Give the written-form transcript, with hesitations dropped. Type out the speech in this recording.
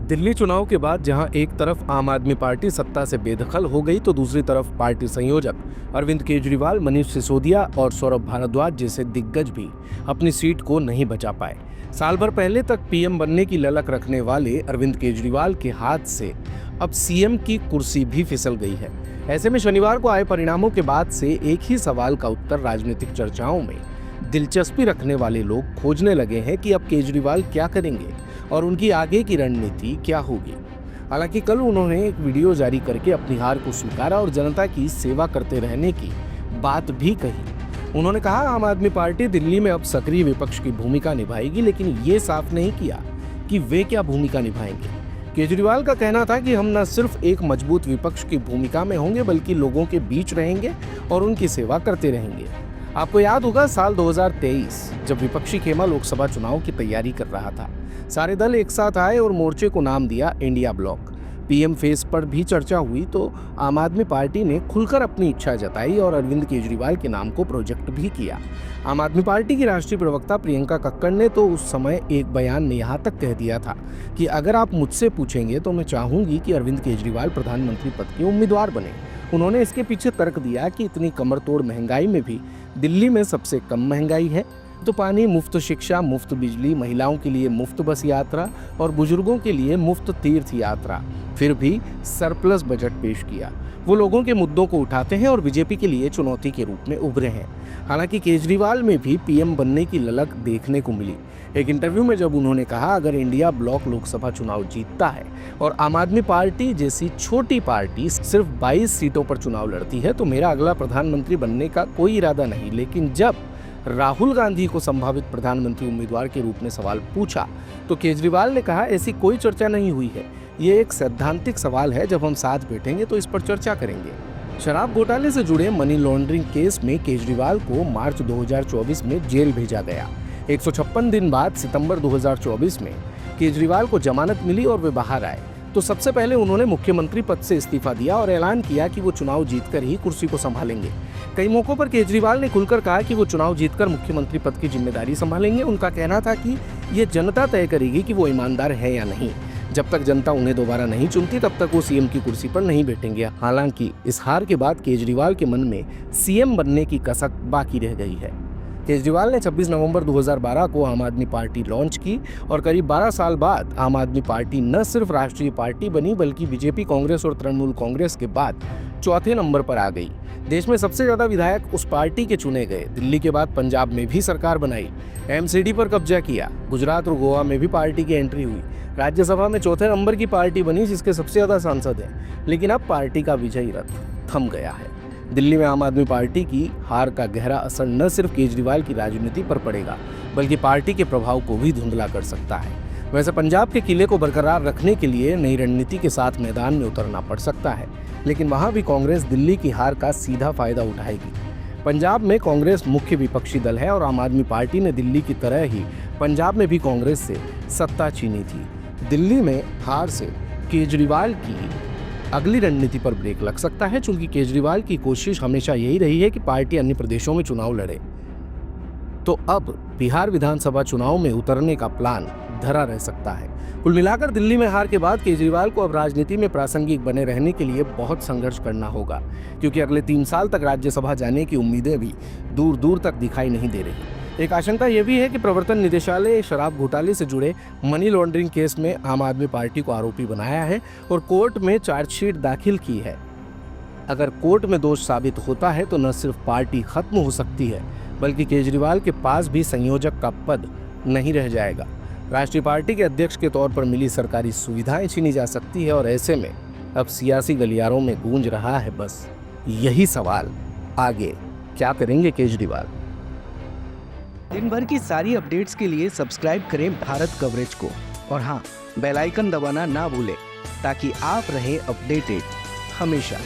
दिल्ली चुनाव के बाद जहां एक तरफ आम आदमी पार्टी सत्ता से बेदखल हो गई तो दूसरी तरफ पार्टी संयोजक अरविंद केजरीवाल, मनीष सिसोदिया और सौरभ भारद्वाज जैसे दिग्गज भी अपनी सीट को नहीं बचा पाए। साल भर पहले तक पीएम बनने की ललक रखने वाले अरविंद केजरीवाल के हाथ से अब सीएम की कुर्सी भी फिसल गई है। ऐसे में शनिवार को आए परिणामों के बाद से एक ही सवाल का उत्तर राजनीतिक चर्चाओं में दिलचस्पी रखने वाले लोग खोजने लगे हैं कि अब केजरीवाल क्या करेंगे और उन्की आगे की रणनीति क्या होगी। हालांकि कल उन्होंने एक वीडियो जारी करके अपनी हार को स्वीकारा और जनता की सेवा करते रहने की बात भी कही। उन्होंने कहा, आम आदमी पार्टी दिल्ली में अब सक्रिय विपक्ष की भूमिका निभाएगी, लेकिन ये साफ नहीं किया कि वे क्या भूमिका निभाएंगे। केजरीवाल का कहना था कि हम न सिर्फ एक मजबूत विपक्ष की भूमिका में होंगे बल्कि लोगों के बीच रहेंगे और उनकी सेवा करते रहेंगे। आपको याद होगा साल 2023 जब विपक्षी खेमा लोकसभा चुनाव की तैयारी कर रहा था, सारे दल एक साथ आए और मोर्चे को नाम दिया इंडिया ब्लॉक। पीएम फेस पर भी चर्चा हुई तो आम आदमी पार्टी ने खुलकर अपनी इच्छा जताई और अरविंद केजरीवाल के नाम को प्रोजेक्ट भी किया। आम आदमी पार्टी की राष्ट्रीय प्रवक्ता प्रियंका कक्कड़ ने तो उस समय एक बयान में यहाँ तक कह दिया था कि अगर आप मुझसे पूछेंगे तो मैं चाहूंगी कि अरविंद केजरीवाल प्रधानमंत्री पद के उम्मीदवार बने। उन्होंने इसके पीछे तर्क दिया कि इतनी कमरतोड़ महंगाई में भी दिल्ली में सबसे कम महंगाई है, तो पानी, मुफ्त शिक्षा, मुफ्त बिजली, महिलाओं के लिए मुफ्त बस यात्रा और बुजुर्गों के लिए मुफ्त तीर्थ यात्रा, फिर भी सरप्लस बजट पेश किया। वो लोगों के मुद्दों को उठाते हैं और बीजेपी के लिए चुनौती के रूप में उभरे हैं। हालांकि केजरीवाल में भी पीएम बनने की ललक देखने को मिली। एक इंटरव्यू में जब उन्होंने कहा, अगर इंडिया ब्लॉक लोकसभा चुनाव जीतता है और आम आदमी पार्टी जैसी छोटी पार्टी सिर्फ 22 सीटों पर चुनाव लड़ती है तो मेरा अगला प्रधानमंत्री बनने का कोई इरादा नहीं। लेकिन जब राहुल गांधी को संभावित प्रधानमंत्री उम्मीदवार के रूप में सवाल पूछा तो केजरीवाल ने कहा, ऐसी कोई चर्चा नहीं हुई है, ये एक सैद्धांतिक सवाल है, जब हम साथ बैठेंगे तो इस पर चर्चा करेंगे। शराब घोटाले से जुड़े मनी लॉन्ड्रिंग केस में केजरीवाल को मार्च 2024 में जेल भेजा गया। 156 दिन बाद सितंबर 2024 में केजरीवाल को जमानत मिली और वे बाहर आए तो सबसे पहले उन्होंने मुख्यमंत्री पद से इस्तीफा दिया और ऐलान किया कि वो चुनाव जीतकर ही कुर्सी को संभालेंगे। कई मौकों पर केजरीवाल ने खुलकर कहा कि वो चुनाव जीतकर मुख्यमंत्री पद की जिम्मेदारी संभालेंगे। उनका कहना था कि ये जनता तय करेगी कि वो ईमानदार है या नहीं। जब तक जनता उन्हें दोबारा नहीं चुनती तब तक वो सीएम की कुर्सी पर नहीं बैठेंगे। हालांकि इस हार के बाद केजरीवाल के मन में सीएम बनने की कसक बाकी रह गई है। केजरीवाल ने 26 नवंबर 2012 को आम आदमी पार्टी लॉन्च की और करीब 12 साल बाद आम आदमी पार्टी न सिर्फ राष्ट्रीय पार्टी बनी बल्कि बीजेपी, कांग्रेस और तृणमूल कांग्रेस के बाद चौथे नंबर पर आ गई। देश में सबसे ज्यादा विधायक उस पार्टी के चुने गए। दिल्ली के बाद पंजाब में भी सरकार बनाई, एमसीडी पर कब्जा किया, गुजरात और गोवा में भी पार्टी की एंट्री हुई। राज्यसभा में चौथे नंबर की पार्टी बनी जिसके सबसे ज्यादा सांसद हैं। लेकिन अब पार्टी का विजयी रथ थम गया है। दिल्ली में आम आदमी पार्टी की हार का गहरा असर न सिर्फ केजरीवाल की राजनीति पर पड़ेगा बल्कि पार्टी के प्रभाव को भी धुंधला कर सकता है। वैसे पंजाब के किले को बरकरार रखने के लिए नई रणनीति के साथ मैदान में उतरना पड़ सकता है, लेकिन वहां भी कांग्रेस दिल्ली की हार का सीधा फायदा उठाएगी। पंजाब में कांग्रेस मुख्य विपक्षी दल है और आम आदमी पार्टी ने दिल्ली की तरह ही पंजाब में भी कांग्रेस से सत्ता छीनी थी। दिल्ली में हार से केजरीवाल की अगली रणनीति पर ब्रेक लग सकता है, चूंकि केजरीवाल की कोशिश हमेशा यही रही है कि पार्टी अन्य प्रदेशों में चुनाव लड़े। तो अब बिहार विधानसभा चुनाव में उतरने का प्लान धरा रह सकता है। कुल मिलाकर दिल्ली में हार के बाद केजरीवाल को अब राजनीति में प्रासंगिक बने रहने के लिए बहुत संघर्ष करना होगा, क्योंकि अगले 3 साल तक राज्यसभा जाने की उम्मीदें भी दूर दूर तक दिखाई नहीं दे रही। एक आशंका यह भी है कि प्रवर्तन निदेशालय शराब घोटाले से जुड़े मनी लॉन्ड्रिंग केस में आम आदमी पार्टी को आरोपी बनाया है और कोर्ट में चार्जशीट दाखिल की है। अगर कोर्ट में दोष साबित होता है तो न सिर्फ पार्टी खत्म हो सकती है बल्कि केजरीवाल के पास भी संयोजक का पद नहीं रह जाएगा। राष्ट्रीय पार्टी के अध्यक्ष के तौर पर मिली सरकारी सुविधाएं छीनी जा सकती है और ऐसे में अब सियासी गलियारों में गूंज रहा है बस यही सवाल, आगे क्या करेंगे केजरीवाल। दिन भर की सारी अपडेट्स के लिए सब्सक्राइब करें भारत कवरेज को और हाँ, बेल आइकन दबाना ना भूलें ताकि आप रहें अपडेटेड हमेशा।